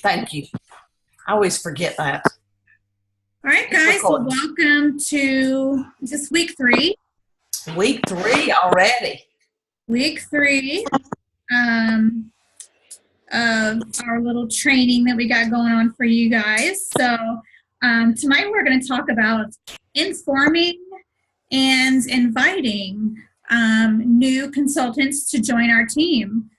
Thank you. I always forget that. All right, guys. Well, welcome to this week 3. Week 3 already. Week 3 of our little training that we got going on for you guys. So tonight we're going to talk about informing and inviting new consultants to join our team.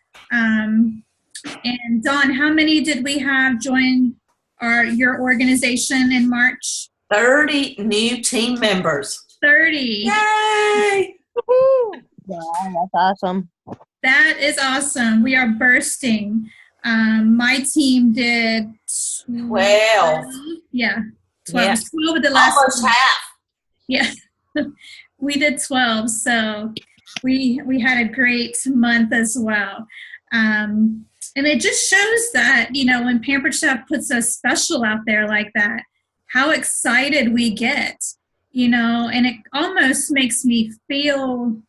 And Dawn, how many did we have join your organization in March? 30 new team members. 30. Yay! Woo-hoo. Yeah, that's awesome. That is awesome. We are bursting. My team did 12. Yeah, 12. Yeah. 12 of the last. Almost half. Yeah, we did 12. So we had a great month as well. And it just shows that, you know, when Pampered Chef puts a special out there like that, how excited we get, you know, and it almost makes me feel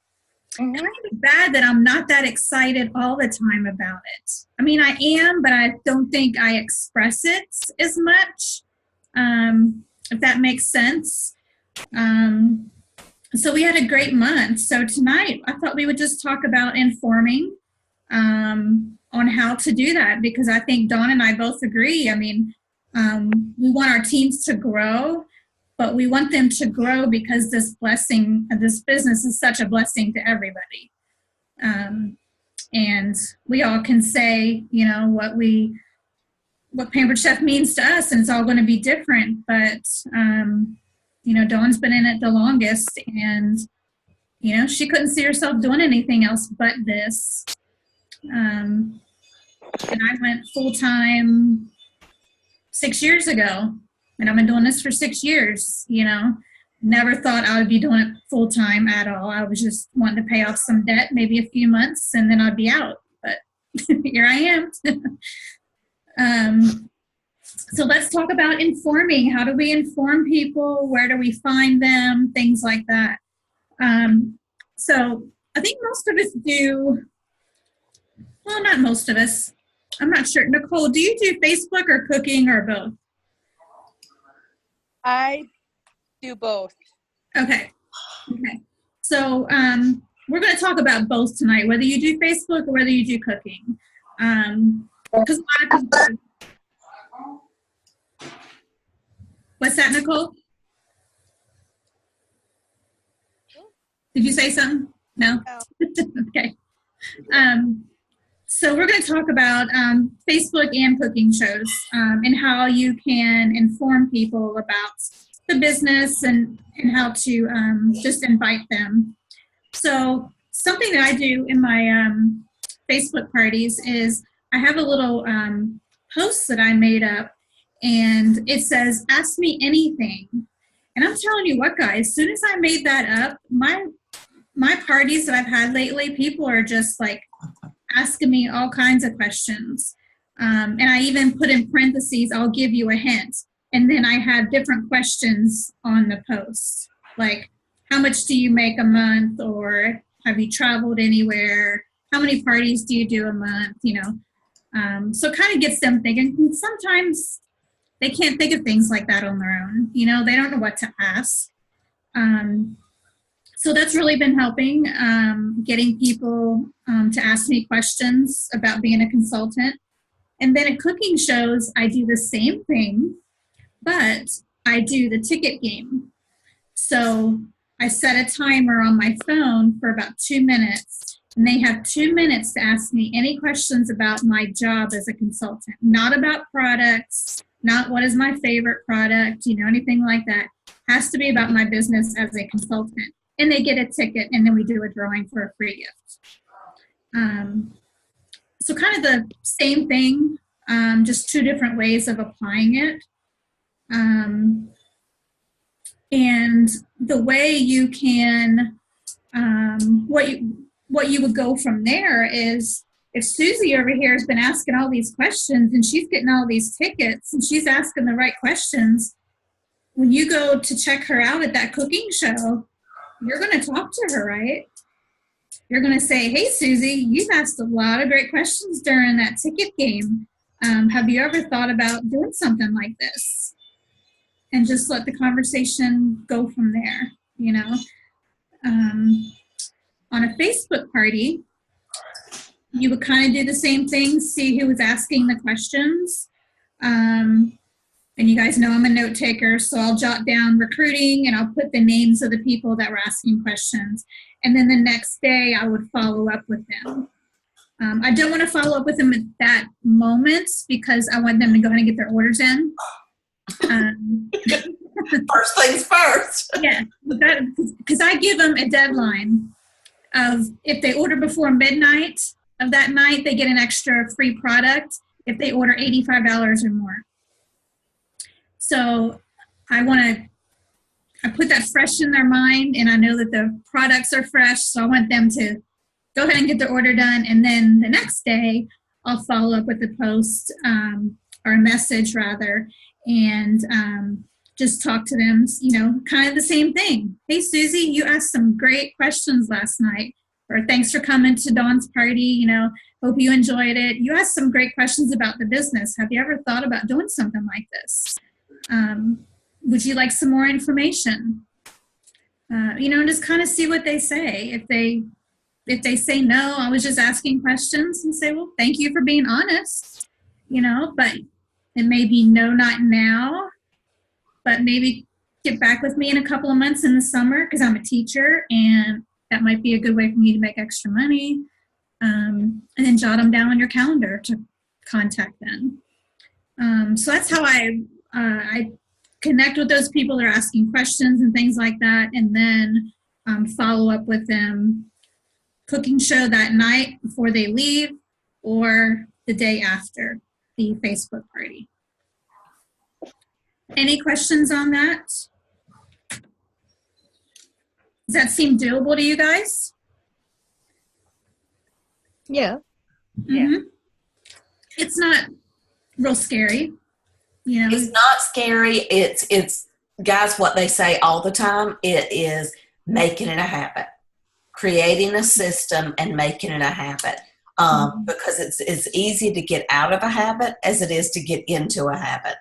kind of bad that I'm not that excited all the time about it. I mean, I am, but I don't think I express it as much, if that makes sense. So we had a great month. So tonight I thought we would just talk about informing on how to do that, because I think Dawn and I both agree. I mean, we want our teams to grow, but we want them to grow because this business is such a blessing to everybody. And we all can say, you know, what Pampered Chef means to us, and it's all going to be different. But, you know, Dawn's been in it the longest, and, you know, she couldn't see herself doing anything else but this. And I went full-time 6 years ago, and I've been doing this for 6 years, you know. Never thought I would be doing it full-time at all. I was just wanting to pay off some debt, maybe a few months, and then I'd be out. But here I am. So let's talk about informing. How do we inform people? Where do we find them? Things like that. So I think most of us do. Well, not most of us. I'm not sure. Nicole, do you do Facebook or cooking or both? I do both. Okay. So we're going to talk about both tonight, whether you do Facebook or whether you do cooking. Because a lot of people. What's that, Nicole? Did you say something? No? Okay. So we're going to talk about Facebook and cooking shows and how you can inform people about the business and how to just invite them. So something that I do in my Facebook parties is I have a little post that I made up, and it says, "Ask me anything." And I'm telling you what, guys, as soon as I made that up, my parties that I've had lately, people are just like asking me all kinds of questions. And I even put in parentheses, "I'll give you a hint." And then I have different questions on the post, like, how much do you make a month? Or have you traveled anywhere? How many parties do you do a month? You know, so it kind of gets them thinking. And sometimes they can't think of things like that on their own. You know, they don't know what to ask. So that's really been helping, getting people to ask me questions about being a consultant. And then at cooking shows, I do the same thing, but I do the ticket game. So I set a timer on my phone for about 2 minutes, and they have 2 minutes to ask me any questions about my job as a consultant, not about products, not what is my favorite product, you know, anything like that. Has to be about my business as a consultant. And they get a ticket, and then we do a drawing for a free gift. So kind of the same thing, just 2 different ways of applying it. And the way you can, what you would go from there is, if Susie over here has been asking all these questions and she's getting all these tickets and she's asking the right questions, when you go to check her out at that cooking show, you're going to talk to her, right? You're going to say, "Hey, Susie, you've asked a lot of great questions during that ticket game. Have you ever thought about doing something like this? And just let the conversation go from there, you know? On a Facebook party, you would kind of do the same thing, see who was asking the questions. And you guys know I'm a note taker, so I'll jot down recruiting and I'll put the names of the people that were asking questions. And then the next day I would follow up with them. I don't want to follow up with them at that moment because I want them to go ahead and get their orders in. First things first. Yeah, because I give them a deadline of if they order before midnight of that night, they get an extra free product if they order $85 or more. So I put that fresh in their mind, and I know that the products are fresh, so I want them to go ahead and get their order done, and then the next day I'll follow up with a post or a message rather, and just talk to them, you know, kind of the same thing. Hey, Susie, you asked some great questions last night, or thanks for coming to Dawn's party, you know, hope you enjoyed it. You asked some great questions about the business. Have you ever thought about doing something like this? Would you like some more information? You know, and just kind of see what they say. If they say no, I was just asking questions, and say, well, thank you for being honest, you know, but it may be no, not now, but maybe get back with me in a couple of months in the summer because I'm a teacher and that might be a good way for me to make extra money. And then jot them down on your calendar to contact them. So that's how I connect with those people that are asking questions and things like that, and then follow up with them. Cooking show that night before they leave or the day after the Facebook party. Any questions on that? Does that seem doable to you guys? Yeah. Mm-hmm. It's not real scary, you know. It's not scary. It's guys, what they say all the time, it is making it a habit. Creating a system and making it a habit, because it's easy to get out of a habit as it is to get into a habit.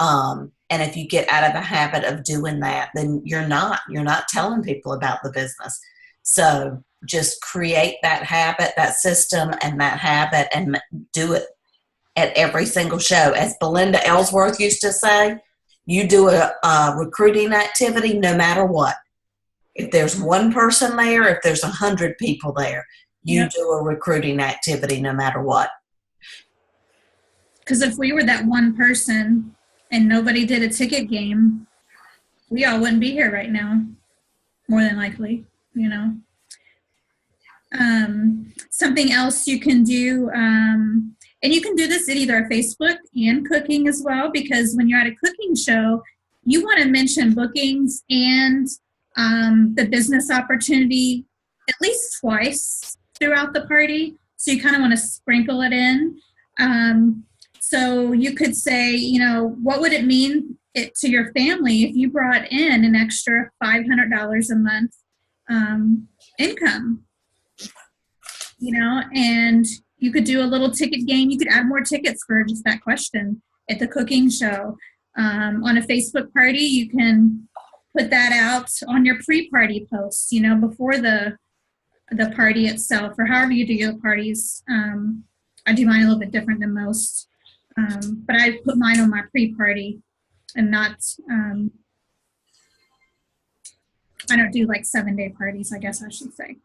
And if you get out of the habit of doing that, then you're not telling people about the business. So just create that habit, that system, and that habit, and do it at every single show. As Belinda Ellsworth used to say, you do a recruiting activity no matter what. If there's one person there, if there's 100 people there, you do a recruiting activity no matter what. Because if we were that one person and nobody did a ticket game, we all wouldn't be here right now, more than likely, you know. Something else you can do, and you can do this at either Facebook and cooking as well, because when you're at a cooking show, you want to mention bookings and the business opportunity at least twice throughout the party. So you kind of want to sprinkle it in. So you could say, you know, what would it mean to your family if you brought in an extra $500 a month income? You know, and you could do a little ticket game. You could add more tickets for just that question at the cooking show. On a Facebook party, you can put that out on your pre-party posts, you know, before the party itself, or however you do your parties. I do mine a little bit different than most, but I put mine on my pre-party and not, I don't do like 7-day parties, I guess I should say.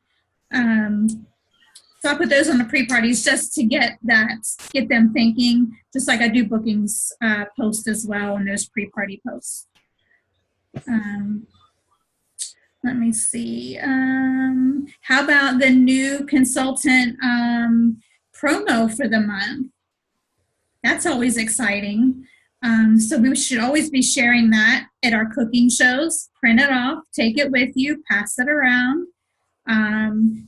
So I put those on the pre-parties just to get them thinking, just like I do bookings post as well in those pre-party posts. Let me see. How about the new consultant promo for the month? That's always exciting. So we should always be sharing that at our cooking shows. Print it off, take it with you, pass it around.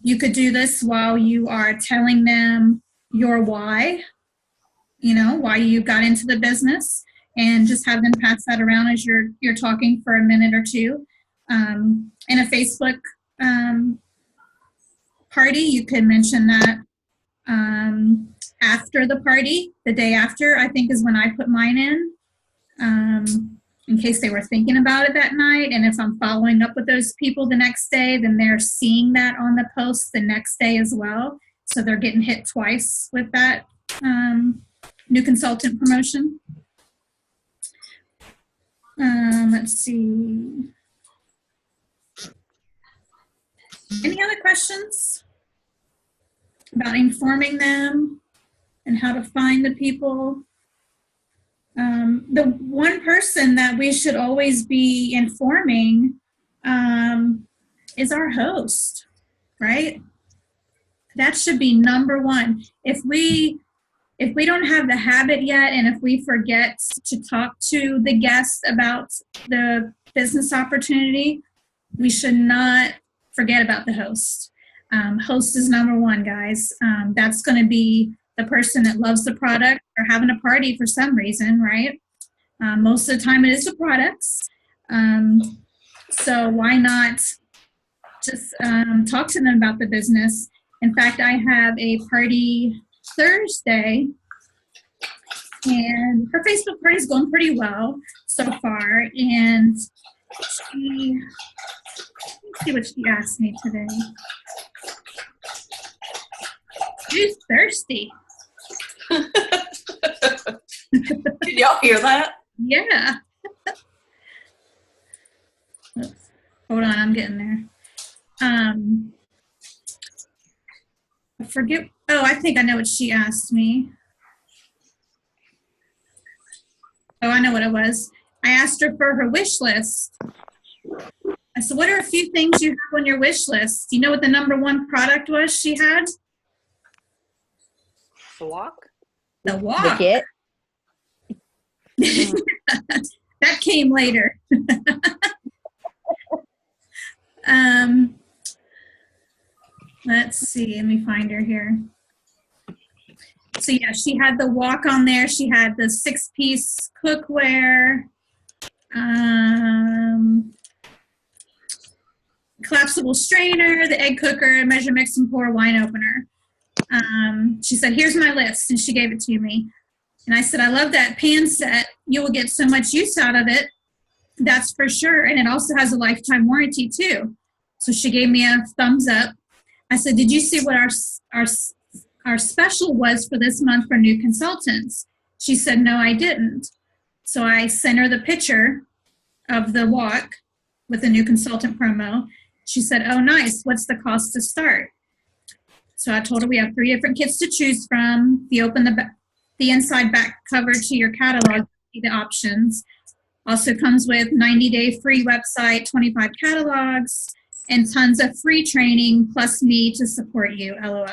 You could do this while you are telling them your why, you know, why you got into the business, and just have them pass that around as you're talking for a minute or two. In a Facebook party, you could mention that after the party, the day after, I think is when I put mine in case they were thinking about it that night. And if I'm following up with those people the next day, then they're seeing that on the post the next day as well. So they're getting hit twice with that new consultant promotion. Let's see. Any other questions about informing them and how to find the people? The one person that we should always be informing is our host, right? That should be number one. If we don't have the habit yet, and if we forget to talk to the guest about the business opportunity, we should not forget about the host. Host is number one, guys. That's going to be the person that loves the product or having a party for some reason, right? Most of the time it is the products. So why not just talk to them about the business? In fact, I have a party Thursday, and her Facebook party is going pretty well so far. And let's see what she asked me today. She's thirsty. Did y'all hear that? Yeah. Hold on, I'm getting there. I forget. Oh, I think I know what she asked me. Oh, I know what it was. I asked her for her wish list. I said, what are a few things you have on your wish list? Do you know what the number one product was she had? The walk? The walk. The kit? That came later. Let's see. Let me find her here. So yeah, she had the walk on there. She had the 6-piece cookware, collapsible strainer, the egg cooker, measure, mix, and pour wine opener. She said, here's my list, and she gave it to me. And I said, I love that pan set. You will get so much use out of it. That's for sure. And it also has a lifetime warranty too. So she gave me a thumbs up. I said, did you see what our special was for this month for new consultants? She said, no, I didn't. So I sent her the picture of the walk with the new consultant promo. She said, oh, nice. What's the cost to start? So I told her we have 3 different kits to choose from. If you open the inside back cover to your catalog, see the options. Also comes with 90-day free website, 25 catalogs, and tons of free training, plus me to support you, LOL.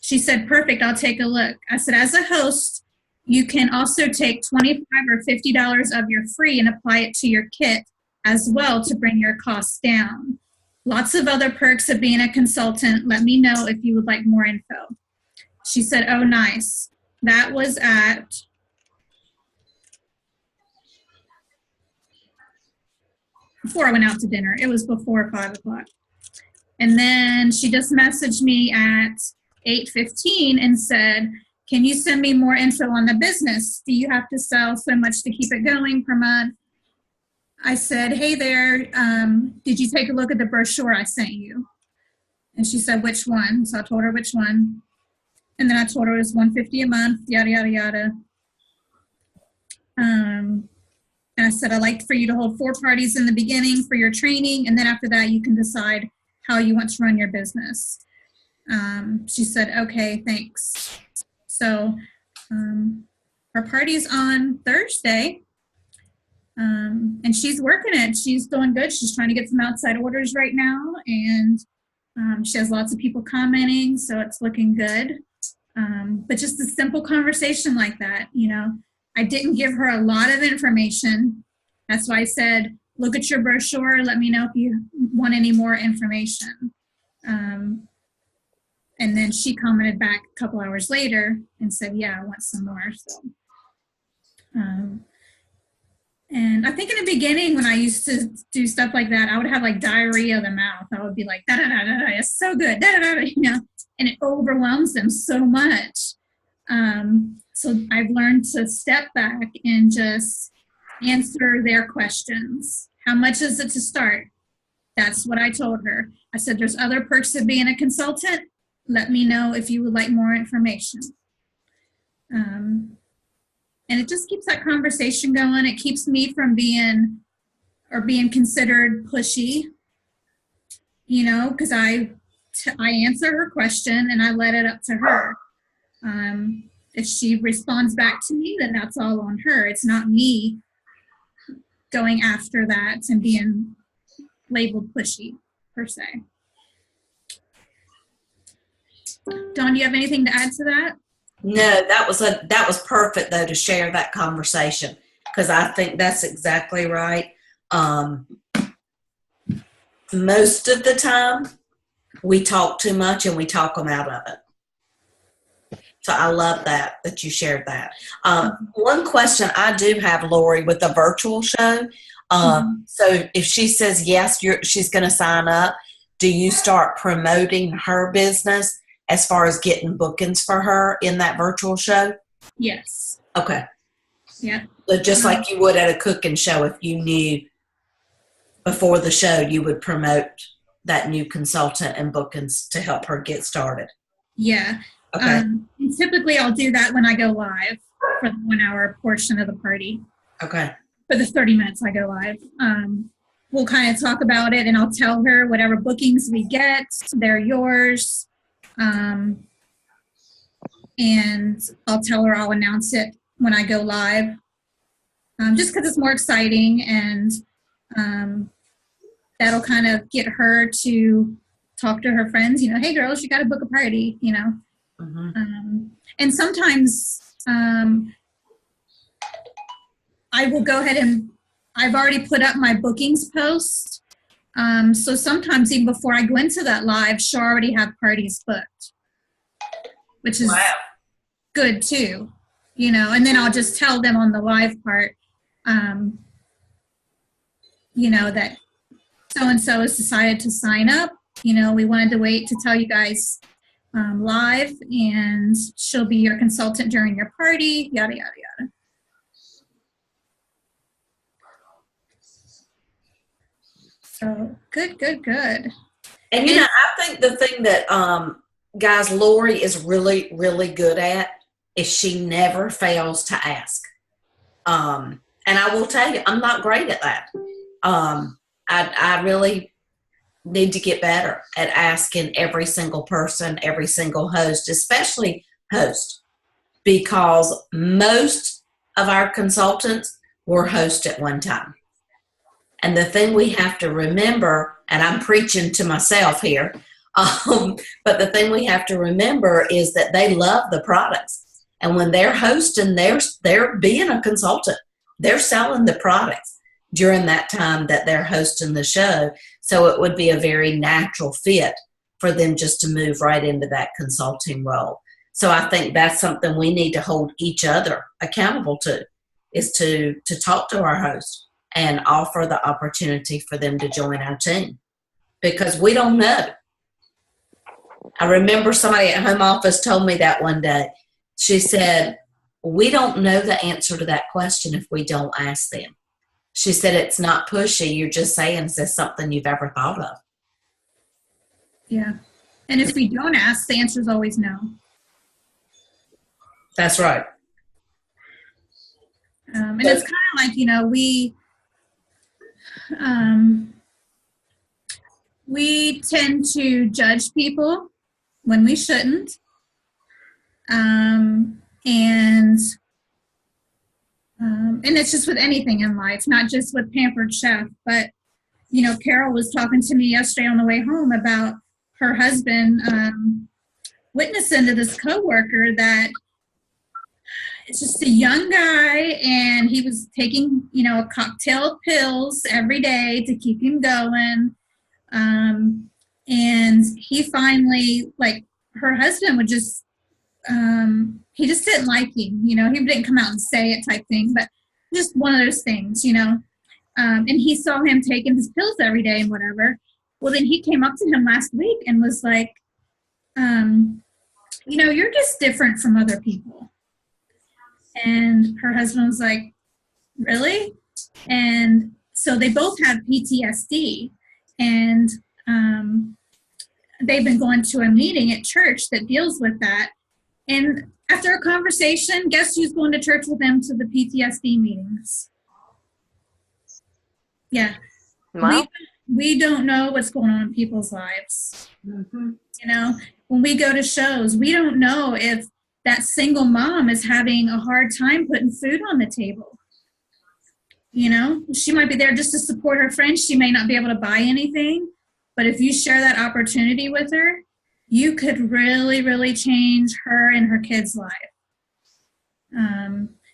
She said, perfect, I'll take a look. I said, as a host, you can also take $25 or $50 of your free and apply it to your kit as well to bring your costs down. Lots of other perks of being a consultant. Let me know if you would like more info. She said, oh, nice. That was at before I went out to dinner. It was before 5 o'clock. And then she just messaged me at 8:15 and said, can you send me more info on the business? Do you have to sell so much to keep it going per month? I said, hey there, did you take a look at the brochure I sent you? And she said, which one? So I told her which one. And then I told her it was $150 a month, yada, yada, yada. And I said, I'd like for you to hold 4 parties in the beginning for your training, and then after that you can decide how you want to run your business. She said, okay, thanks. So her party's on Thursday, and she's working it. She's doing good. She's trying to get some outside orders right now, and she has lots of people commenting, so it's looking good. But just a simple conversation like that, you know. I didn't give her a lot of information. That's why I said, look at your brochure. Let me know if you want any more information. And then she commented back a couple hours later and said, yeah, I want some more. So, and I think in the beginning when I used to do stuff like that, I would have like diarrhea of the mouth. I would be like, da da da da da, it's so good, da da da da, you know. and it overwhelms them so much. So I've learned to step back and just answer their questions. How much is it to start? That's what I told her. I said, there's other perks of being a consultant. Let me know if you would like more information. And it just keeps that conversation going. It keeps me from being considered pushy, because I answer her question and I let it up to her. If she responds back to me, then that's all on her. It's not me going after that and being labeled pushy, per se. Dawn, do you have anything to add to that? No, that was perfect though to share that conversation, because I think that's exactly right. Most of the time we talk too much and we talk them out of it. So I love that you shared that. One question I do have, Lori, with the virtual show. So if she says yes, she's going to sign up, do you start promoting her business as far as getting bookings for her in that virtual show? Yes. Okay. Yeah. So just like you would at a cooking show, if you knew before the show, you would promote that new consultant and bookings to help her get started. Yeah. Okay. And typically I'll do that when I go live for the 1 hour portion of the party. Okay. For the 30 minutes I go live. We'll kind of talk about it and I'll tell her whatever bookings we get, they're yours. And I'll tell her I'll announce it when I go live. Just because it's more exciting, and that'll kind of get her to talk to her friends, hey girls, you got to book a party, Mm-hmm. And sometimes I will go ahead and I've already put up my bookings post. So sometimes even before I go into that live, she'll already have parties booked, which is good too, and then I'll just tell them on the live part, that so-and-so has decided to sign up. We wanted to wait to tell you guys live, and she'll be your consultant during your party, yada, yada, yada. So good. And I think the thing that guys, Lori is really, really good at is she never fails to ask. And I will tell you, I'm not great at that. I really need to get better at asking every single person, every single host, especially host, because most of our consultants were hosts at one time. And the thing we have to remember, and I'm preaching to myself here, but the thing we have to remember is that they love the products. And when they're hosting, they're being a consultant. They're selling the products during that time that they're hosting the show. So it would be a very natural fit for them just to move right into that consulting role. So I think that's something we need to hold each other accountable to, is to talk to our hosts and offer the opportunity for them to join our team, because we don't know. I remember somebody at home office told me that one day. She said, we don't know the answer to that question if we don't ask them. She said, it's not pushy. You're just saying, is this something you've ever thought of? Yeah. And if we don't ask, the answer is always no. That's right. And it's kind of like, we tend to judge people when we shouldn't. And it's just with anything in life, not just with Pampered Chef. But, Carol was talking to me yesterday on the way home about her husband witnessing to this coworker that it's just a young guy, and he was taking, a cocktail of pills every day to keep him going. And he finally, her husband would just, he just didn't like him, he didn't come out and say it type thing, but just one of those things, and he saw him taking his pills every day and whatever. Well, then he came up to him last week and was like, you're just different from other people. And her husband was like, really? And so they both have PTSD. And they've been going to a meeting at church that deals with that. And after a conversation, guess who's going to church with them to the PTSD meetings? Yeah. Wow. We don't know what's going on in people's lives. Mm-hmm. When we go to shows, we don't know if that single mom is having a hard time putting food on the table. She might be there just to support her friends. She may not be able to buy anything, but if you share that opportunity with her, you could really, really change her and her kids' life.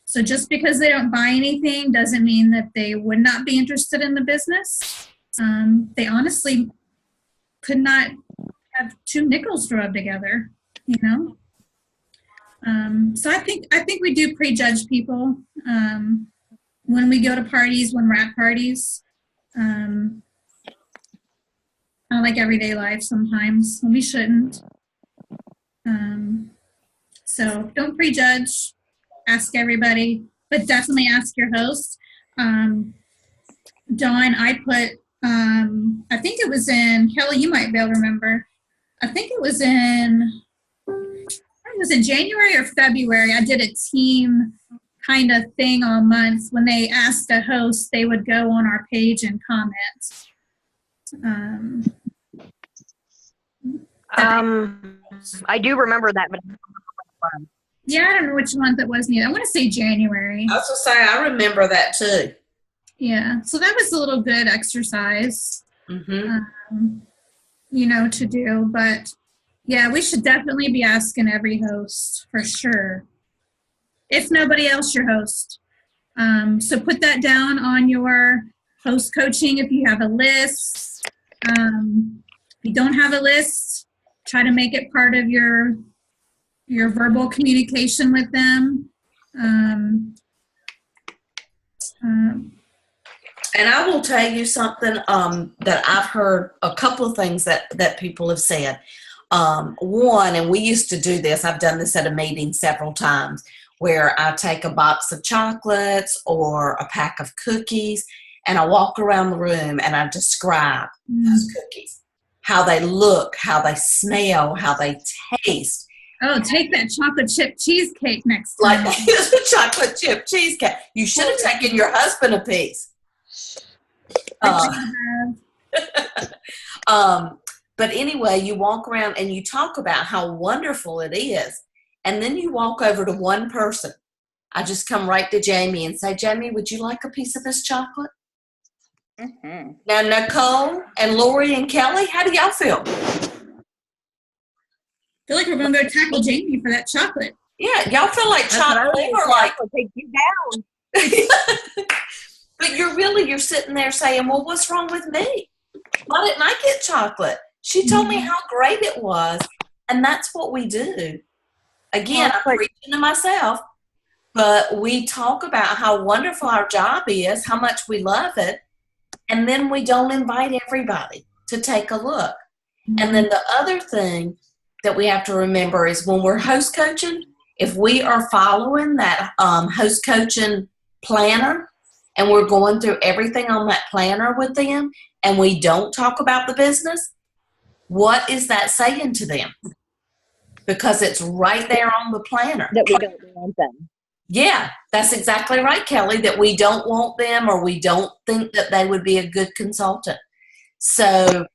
So just because they don't buy anything doesn't mean that they would not be interested in the business. They honestly could not have two nickels to rub together, So I think we do prejudge people when we go to parties, when we're at parties. I like everyday life sometimes when we shouldn't. So don't prejudge. Ask everybody, but definitely ask your host. Dawn, I put, I think it was in, Kelly, you might be able to remember. I think it was in January or February. I did a team kind of thing all month. When they asked a host, they would go on our page and comment. I do remember that, but Yeah, I don't know which month it was either. I want to say January. I was going to say, I remember that too. Yeah, so that was a little good exercise, Mm-hmm. To do. But yeah, we should definitely be asking every host for sure. If nobody else, your host. So put that down on your host coaching if you have a list. If you don't have a list, try to make it part of your verbal communication with them. And I will tell you something that I've heard a couple of things that people have said. One, and we used to do this, I've done this at a meeting several times, where I take a box of chocolates or a pack of cookies and I walk around the room and I describe those cookies, how they look, how they smell, how they taste. Oh, take that chocolate chip cheesecake next time. Like here's a chocolate chip cheesecake. You should have taken your husband a piece. But anyway, you walk around and you talk about how wonderful it is. And then you walk over to one person. I just come right to Jamie and say, Jamie, would you like a piece of this chocolate? Mm-hmm. Now, Nicole and Lori and Kelly, how do y'all feel? I feel like we're going to go tackle Jamie for that chocolate. Yeah, y'all feel like chocolate or like take you down. But you're sitting there saying, well, what's wrong with me? Why didn't I get chocolate? She told me how great it was. And that's what we do. Again, I'm preaching to myself, but we talk about how wonderful our job is, how much we love it, and then we don't invite everybody to take a look. And then the other thing that we have to remember is when we're host coaching, if we are following that host coaching planner and we're going through everything on that planner with them and we don't talk about the business, what is that saying to them? Because it's right there on the planner. That we don't want them. Yeah, that's exactly right, Kelly, that we don't want them or we don't think that they would be a good consultant. So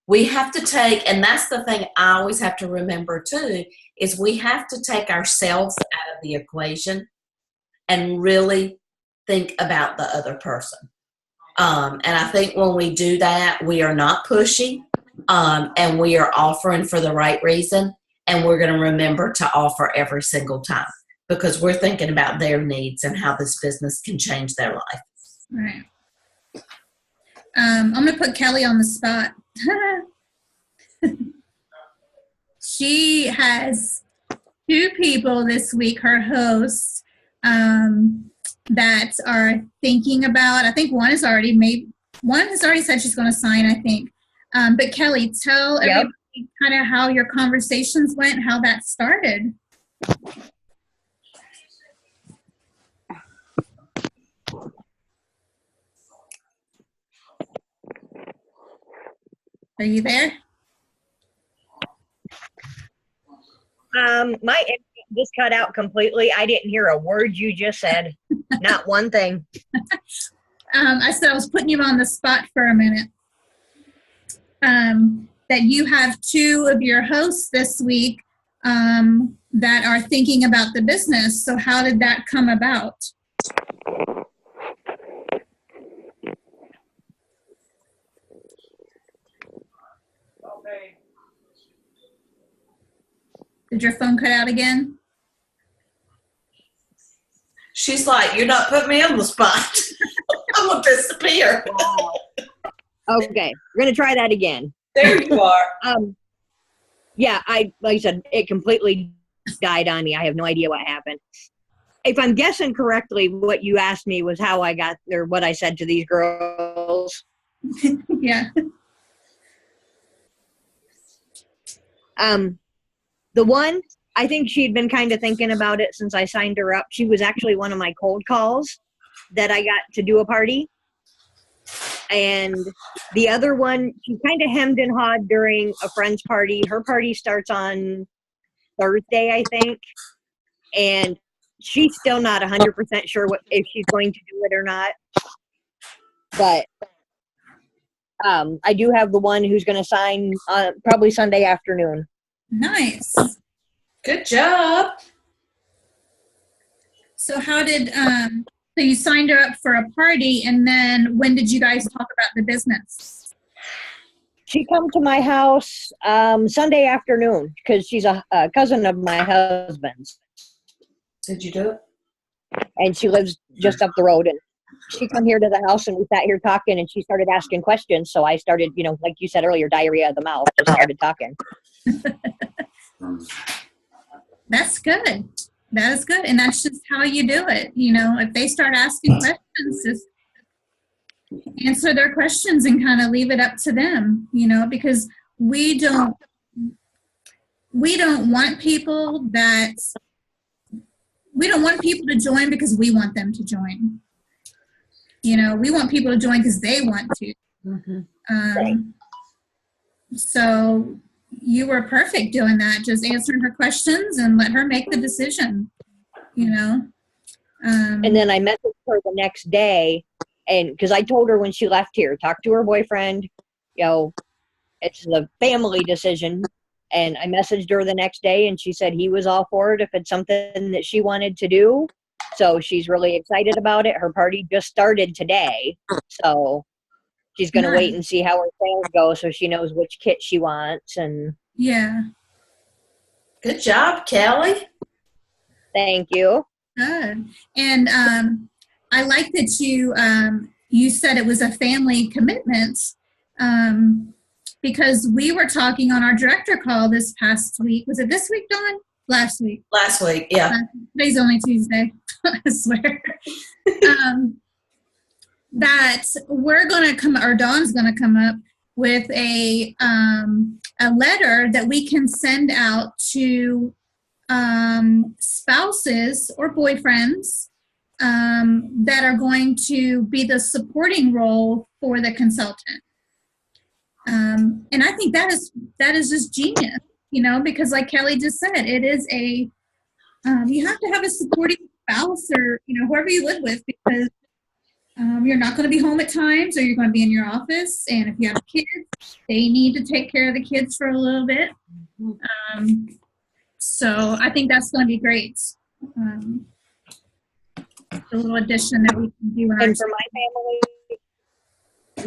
we have to take, and that's the thing I always have to remember too, is we have to take ourselves out of the equation and really think about the other person. And I think when we do that, we are not pushy and we are offering for the right reason. And we're going to remember to offer every single time because we're thinking about their needs and how this business can change their life. Right. I'm going to put Kelly on the spot. She has two people this week, her hosts, that are thinking about, I think one has already said she's going to sign, I think. But Kelly, tell everybody kind of how your conversations went, how that started. Are you there? My internet just cut out completely. I didn't hear a word you just said. Not one thing. I said I was putting you on the spot for a minute. That you have two of your hosts this week that are thinking about the business. So how did that come about? Did your phone cut out again? She's like, you're not putting me on the spot. I'm going to disappear. Wow. Okay, we're going to try that again. There you are. Yeah, like I said, it completely died on me. I have no idea what happened. If I'm guessing correctly, what you asked me was how I got, or what I said to these girls. Yeah. The one, I think she'd been kind of thinking about it since I signed her up. She was actually one of my cold calls that I got to do a party. And the other one, she kind of hemmed and hawed during a friend's party. Her party starts on Thursday, I think. And she's still not 100% sure if she's going to do it or not. But I do have the one who's going to sign probably Sunday afternoon. Nice. Good job. So how did, so you signed her up for a party, and then when did you guys talk about the business? She come to my house Sunday afternoon because she's a cousin of my husband's. Did you do it? And she lives just up the road. And she come here to the house, and we sat here talking, and she started asking questions. So I started, like you said earlier, diarrhea of the mouth, just started talking. That's good. That is good. And that's just how you do it. If they start asking questions, just answer their questions and kind of leave it up to them, because we don't want people to join because we want them to join. We want people to join because they want to. Mm-hmm. So you were perfect doing that, just answering her questions and let her make the decision, And then I messaged her the next day, and because I told her when she left here, talk to her boyfriend, it's a family decision. And I messaged her the next day, and she said he was all for it if it's something that she wanted to do. So she's really excited about it. Her party just started today. So she's going to wait and see how her sales go so she knows which kit she wants. And yeah. Good job, Kelly. Thank you. Good. And I like that you said it was a family commitment because we were talking on our director call this past week. Was it this week, Dawn? Last week. Last week, yeah. Today's only Tuesday, I swear. That we're going to come, or Dawn's going to come up with a letter that we can send out to spouses or boyfriends that are going to be the supporting role for the consultant. And I think that is just genius, because like Kelly just said, it is you have to have a supporting spouse or, whoever you live with, because you're not going to be home at times, or you're going to be in your office. And if you have kids, they need to take care of the kids for a little bit. So I think that's going to be great. A little addition that we can do. And for my family,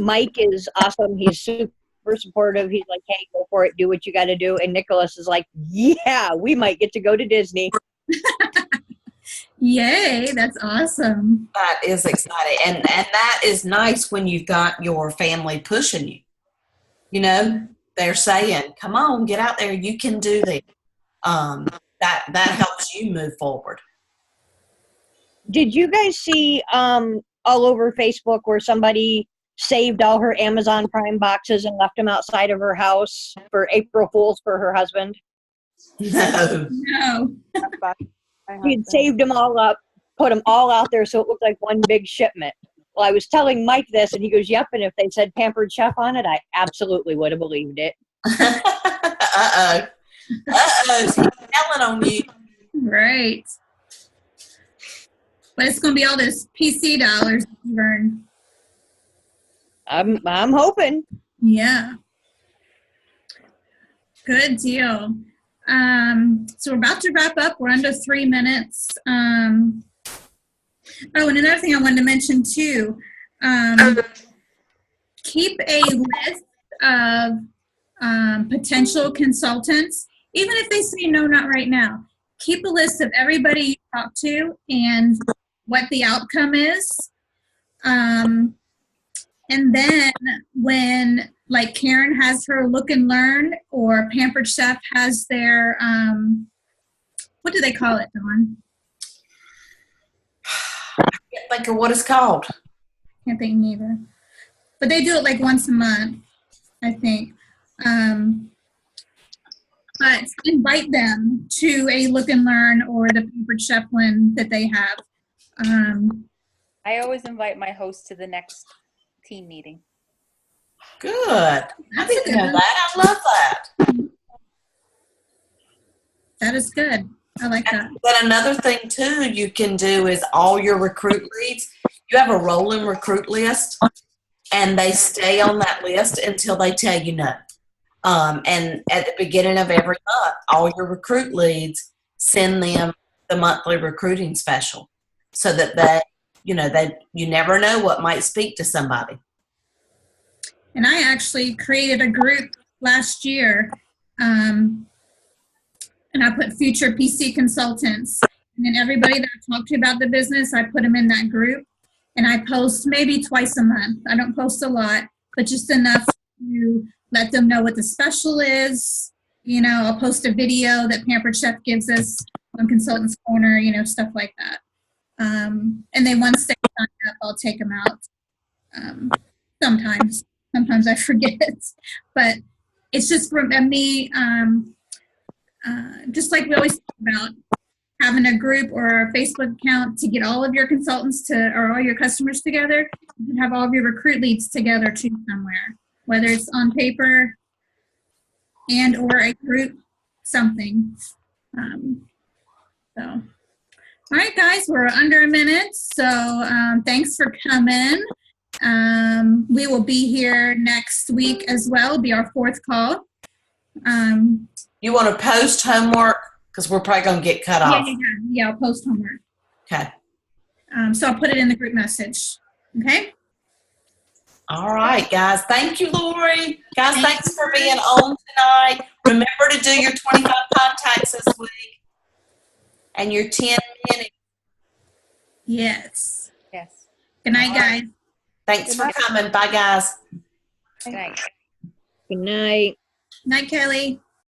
Mike is awesome. He's super supportive. He's like, hey, go for it. Do what you got to do. And Nicholas is like, yeah, we might get to go to Disney. Yay, that's awesome. That is exciting. And that is nice when you've got your family pushing you. They're saying, come on, get out there. You can do this. That helps you move forward. Did you guys see all over Facebook where somebody saved all her Amazon Prime boxes and left them outside of her house for April Fools for her husband. No. No. She had saved them all up, put them all out there so it looked like one big shipment. Well, I was telling Mike this, and he goes, yep, and if they said Pampered Chef on it, I absolutely would have believed it. Uh-oh. Uh-oh. He's telling on you. Right. But it's going to be all this PC dollars you earn. I'm hoping. Yeah. Good deal. So we're about to wrap up. We're under 3 minutes. Oh, and another thing I wanted to mention too, keep a list of potential consultants, even if they say no, not right now. Keep a list of everybody you talk to and what the outcome is. And then when, like, Karen has her Look and Learn, or Pampered Chef has their, what do they call it, Dawn? I can't think of what it's called. Can't think neither. But they do it like once a month, I think. But invite them to a Look and Learn or the Pampered Chef one that they have. I always invite my host to the next team meeting. Good. I didn't know that. I love that. That is good. I like that. But another thing too you can do is all your recruit leads. You have a rolling recruit list, and they stay on that list until they tell you no. And at the beginning of every month, all your recruit leads, send them the monthly recruiting special, so that you never know what might speak to somebody. And I actually created a group last year, and I put future PC consultants. And then everybody that I talked to about the business, I put them in that group. And I post maybe twice a month. I don't post a lot, but just enough to let them know what the special is. You know, I'll post a video that Pampered Chef gives us on Consultants Corner, you know, stuff like that. And then once they sign up, I'll take them out. Sometimes I forget, but it's just for me, just like we always talk about, having a group or a Facebook account to get all of your consultants or all your customers together. You can have all of your recruit leads together too somewhere, whether it's on paper and or a group, something. So, all right, guys, we're under a minute. So thanks for coming. We will be here next week as well. It'll be our 4th call. You want to post homework? Because we're probably going to get cut off. Yeah, I'll post homework. Okay. So I'll put it in the group message. Okay? All right, guys. Thank you, Lori. Guys, thanks for being on tonight. Remember to do your 25 contacts this week and your 10 minutes. Yes. Yes. Good night, guys. Thanks for coming. Bye, guys. Good night. Good night. Night, Kelly.